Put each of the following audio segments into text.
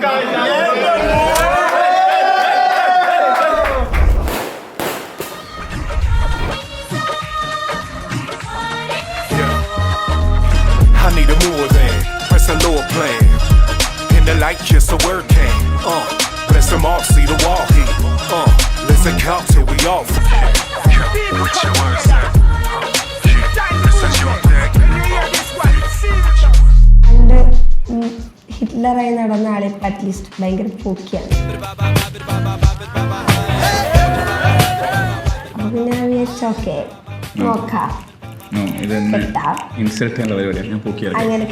I need a more than press a lower plan. In the light, just a word came. Bless them all, see the wall heat. Listen, count till we off. What your words say? This is your thing. പണ്ട് ഹിറ്റ്ലറായി നടന്ന ആളെ at least ഭയങ്കര പോക്കിയാണ്. അപ്പൊ പിന്നെ വിചാരിച്ചോക്കെ നോക്കാം. Insult ചെയ്യാനുള്ള പരിപാടിയാണ് ഞാൻ പോക്കിയാണ്. അങ്ങനെ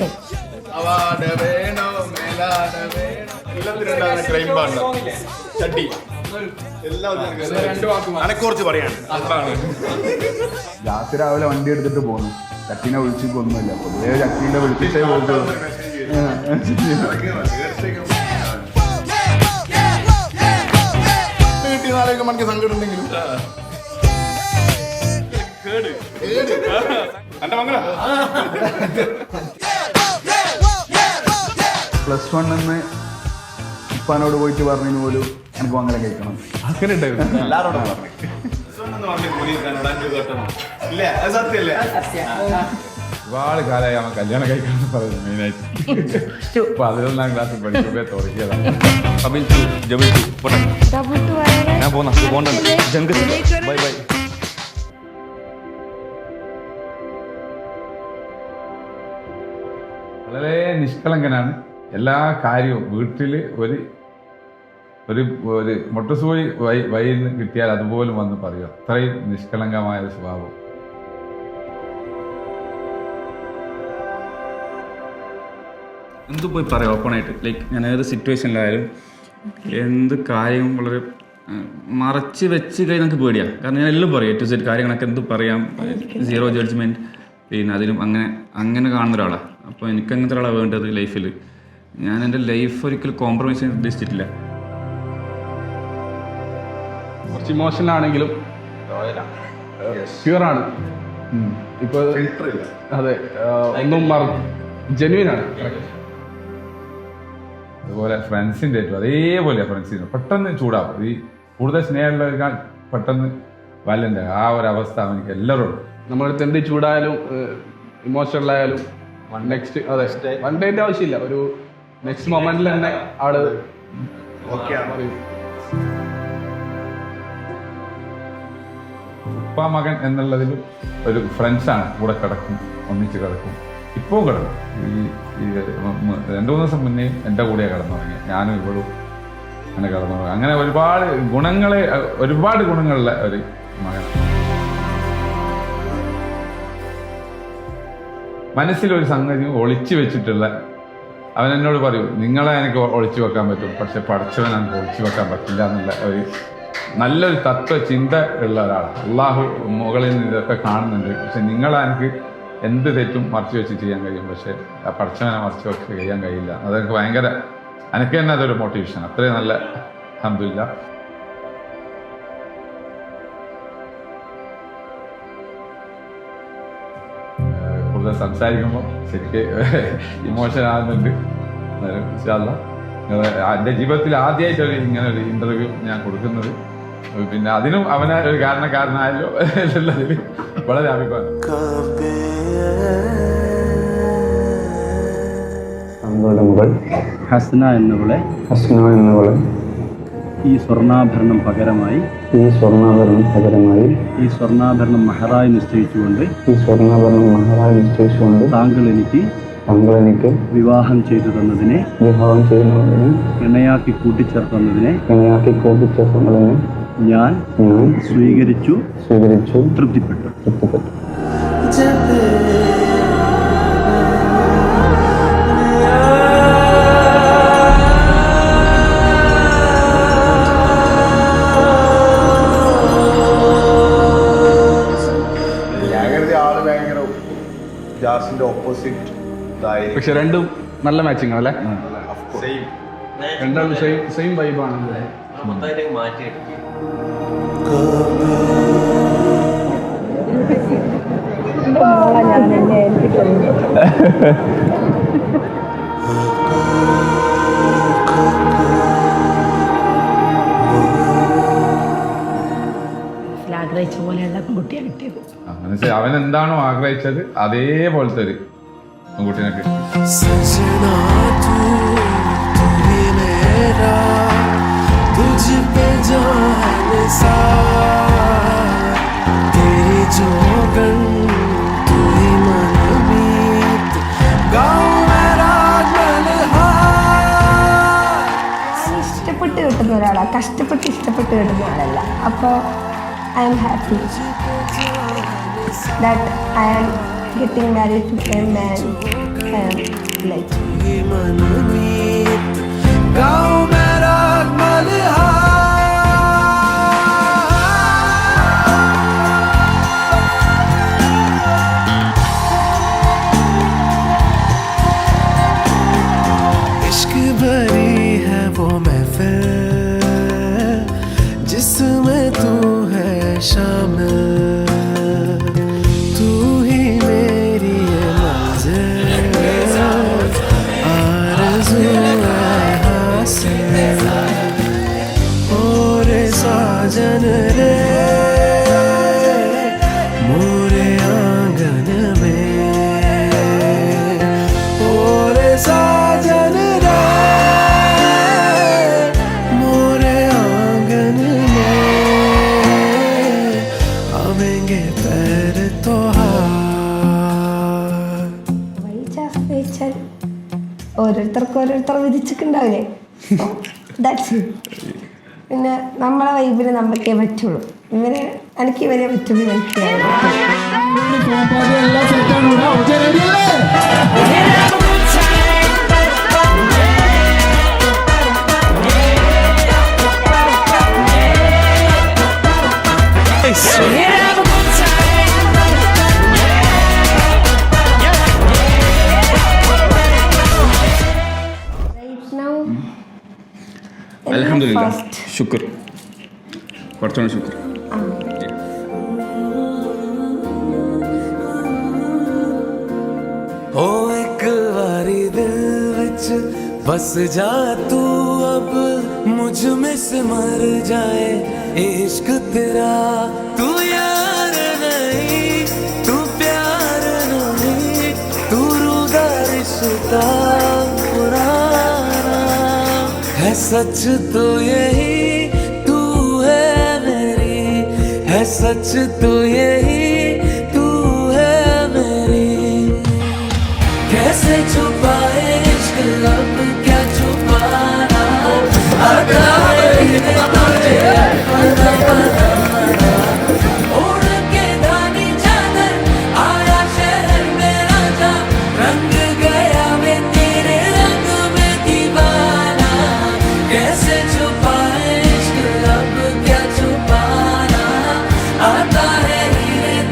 കുറച്ച് പറയാണ്. രാത്രി രാവിലെ വണ്ടി എടുത്തിട്ട് പോകുന്നു. ചട്ടീനെ വിളിച്ചിട്ടൊന്നുമില്ല. പൊതുവേ ചട്ടീനെ വിളിച്ചിട്ടേ പോകുള്ളൂ. കിട്ടിയ മണിക്ക് സങ്കടം ഉണ്ടെങ്കിലും +1 ഉപ്പാനോട് പോയിട്ട് പറഞ്ഞു പോലും എനിക്ക് അങ്ങനെ കഴിക്കണം. അങ്ങനെ ഉണ്ടായിരുന്നു. എല്ലാരോടും ഒരുപാട് കാലമായി അവൻ കല്യാണം കഴിക്കണം എന്ന് പറയുന്നത് മെയിനായിട്ട്. 11ാം ക്ലാസ്സിൽ പഠിക്കുമ്പോൾ തുടങ്ങിയതാണ്. ഞാൻ പോന്ന ബൈ ബൈ. വളരെ നിഷ്കളങ്കനാണ്. എല്ലാ കാര്യവും വീട്ടിൽ ഒരു മുട്ടസൂചി വഴിയിൽ നിന്ന് കിട്ടിയാൽ അതുപോലും വന്ന് പറയും. അത്രയും നിഷ്കളങ്കമായ ഒരു സ്വഭാവം. എന്തു പോയി പറയാം ഓപ്പണായിട്ട്. ലൈക്ക് ഞാൻ ഏത് സിറ്റുവേഷനിലായാലും എന്ത് കാര്യം വളരെ മറച്ച് വെച്ച് കഴിഞ്ഞാൽ നമുക്ക് പേടിയാണ്. കാരണം ഞാൻ എല്ലാം പറയും. ഏറ്റവും സെറ്റ് കാര്യങ്ങളൊക്കെ എന്ത് പറയാം, സീറോ ജഡ്ജ്മെൻറ്റ്. പിന്നെ അതിനും അങ്ങനെ കാണുന്ന ഒരാളാണ്. അപ്പോൾ എനിക്ക് അങ്ങനത്തെ ഒരാളാണ് വേണ്ടത് ലൈഫിൽ. ഞാൻ എൻ്റെ ലൈഫ് ഒരിക്കലും കോംപ്രമൈസ് ചെയ്യാൻ ഉദ്ദേശിച്ചിട്ടില്ല. കുറച്ച് ഇമോഷണൽ ആണെങ്കിലും പ്യുവറാണ്. ഇപ്പൊ അതെ, ഒന്നും ജെന്യൂൻ ആണ്. അതുപോലെ ഫ്രണ്ട്സിൻ്റെ ഏറ്റവും അതേപോലെ ഫ്രണ്ട്സിന് പെട്ടെന്ന് ചൂടാവും. ഈ കൂടുതൽ സ്നേഹമുള്ളവർക്ക് പെട്ടെന്ന് വല്ലൻ്റെ ആ ഒരു അവസ്ഥ എനിക്ക് എല്ലാവരോടും. നമ്മളടുത്ത് എന്ത് ചൂടായാലും ഇമോഷണൽ ആയാലും നെക്സ്റ്റ് അതെ വൺ ഡേന്റെ ആവശ്യമില്ല. ഒരു നെക്സ്റ്റ് മൊമെന്റിൽ തന്നെ ആള് ഉപ്പ മകൻ എന്നുള്ളതിലും ഒരു ഫ്രണ്ട്സാണ്. കൂടെ കിടക്കും, ഒന്നിച്ച് കിടക്കും. ഇപ്പോൾ കിടക്കും. ഈ 2-3 ദിവസം മുന്നേ എൻ്റെ കൂടെ കിടന്നു തുടങ്ങി. ഞാനും ഇവളും അങ്ങനെ കിടന്നു തുടങ്ങി. അങ്ങനെ ഒരുപാട് ഗുണങ്ങളുള്ള ഒരു മകൻ. മനസ്സിലൊരു സംഗതി ഒളിച്ചു വെച്ചിട്ടുള്ള അവൻ എന്നോട് പറയൂ, നിങ്ങളെ എനിക്ക് ഒളിച്ചു വെക്കാൻ പറ്റും, പക്ഷെ പഠിച്ചവൻ എനിക്ക് ഒളിച്ചു വെക്കാൻ പറ്റില്ല എന്നുള്ള ഒരു നല്ലൊരു തത്വചിന്ത ഉള്ള ഒരാളാണ്. അള്ളാഹു മുകളിൽ നിന്ന് ഇതൊക്കെ കാണുന്നുണ്ട്. പക്ഷെ നിങ്ങളെ എനിക്ക് എന്ത് തെറ്റും മറച്ചു വെച്ച് ചെയ്യാൻ കഴിയും, പക്ഷെ ആ പഠിച്ചവനെ മറച്ചു വെച്ച് ചെയ്യാൻ കഴിയില്ല. അതെനിക്ക് ഭയങ്കര, എനിക്ക് തന്നെ അതൊരു മോട്ടിവേഷൻ. അത്രയും നല്ല അൽഹംദുലില്ലാ. കൂടുതൽ സംസാരിക്കുമ്പോൾ ശരിക്ക് ഇമോഷൻ ആകുന്നുണ്ട്. എൻ്റെ ജീവിതത്തിൽ ആദ്യമായിട്ടൊരു ഇങ്ങനെ ഒരു ഇൻ്റർവ്യൂ ഞാൻ കൊടുക്കുന്നത്. പിന്നെ അതിനും അവനെ ഒരു കാരണക്കാരനായല്ലോ എന്നുള്ളതിൽ വളരെ അഭിപ്രായം. ഹസ്ന എന്നവളെ ഈ സ്വർണ്ണാഭരണം പകരമായി ഈ സ്വർണ്ണാഭരണം മഹറായി നിശ്ചയിച്ചുകൊണ്ട് താങ്കൾ എനിക്ക് വിവാഹം ചെയ്തു തന്നതിനെ ഇണയാക്കി കൂട്ടിച്ചേർത്തതിനെ ഞാൻ സ്വീകരിച്ചു തൃപ്തിപ്പെട്ടു. ഓപ്പോസിറ്റ്. പക്ഷെ രണ്ടും നല്ല മാച്ചിങ് അല്ലേ? രണ്ടും സെയിം വൈബാണ്. ഞാൻ വെച്ചത് അതേപോലത്തെ ഒരു പെൺകുട്ടീനെ കിട്ടി. सजना तू ही मेरा तुझ पे जान सार तेरी जोगन तू ही मनमीत गाँव मेरा मल्हार ഇഷ്ടപ്പെട്ട് കിട്ടുന്ന ഒരാളാണ്, കഷ്ടപ്പെട്ട് ഇഷ്ടപ്പെട്ട് കിട്ടുന്ന ആളല്ല. അപ്പോൾ I'm happy that I am getting married to a man I am like. ही मनमीत गाँव मेरा मल्हार इश्क भरी है वो महफिल जिसमें तू है शामिल तू ही मेरी ये मंजिल आरज़ू है हासिल और साजन रे मोरे आंगन में और साजन रे मोरे आंगन में आवेंगे पैर तोहार വെച്ചാൽ ഓരോരുത്തർക്കും ഓരോരുത്തർ വിധിച്ചിട്ടുണ്ടാവില്ലേ. ദാറ്റ്സ് പിന്നെ നമ്മളെ വൈബിന് നമുക്കേ പറ്റുള്ളൂ. എനിക്ക് ഇവരെ പറ്റുള്ളൂ. അൽഹംദുലില്ലാ, ശുക്ർ, കുറച്ചോണം ശുക്ർ. ओ एक बारी दिल विच बस जा तू अब मुझ में से मर जाए इश्क तेरा तू यार नहीं तू प्यार नहीं तू रूदा रिश्ता पुराना है सच तो यही तू है मेरी है सच तो यही तू है मेरी कैसे छुपाए इश्क लब क्या छुपाना आता है तुझे अपना बनाना उड़ के धानी चादर आया शहर में राजा रंग गया मैं तेरे रंग में दीवाना कैसे छुपाए इश्क लब क्या छुपाना आता है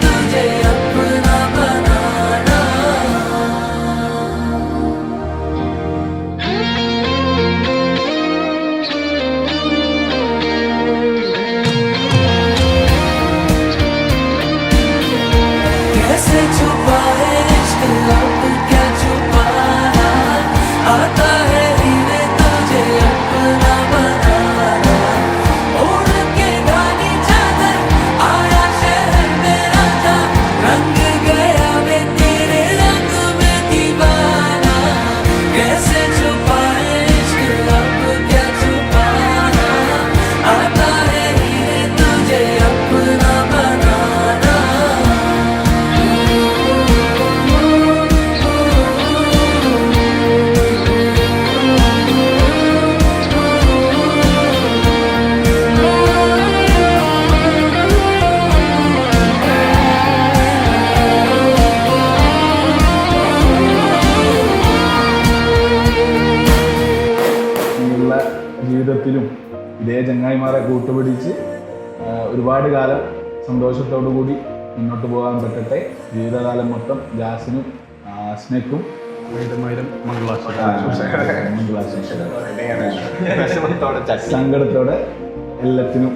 तुझे अपना बनाना कैसे छुपाए इश्क लब क्या छुपाना आता है हीरे तुझे अपना बनाना उड़ के धानी चादर आया शहर में राजा रंग गया मैं तेरे रंग में दीवाना कैसे छुपाए इश्क लब क्या छुपाना आता है हीरे तुझे अपना बनाना ഇനിയുള്ള ജീവിതത്തിലും ഇതേ ചങ്ങായിമാരെ കൂട്ടുപിടിച്ച് ഒരുപാട് കാലം സന്തോഷത്തോടു കൂടി മുന്നോട്ട് പോകാൻ പറ്റട്ടെ. ജീവിതകാലം മൊത്തം ജാസിനും സ്നേക്കും സങ്കടത്തോടെ എല്ലാത്തിനും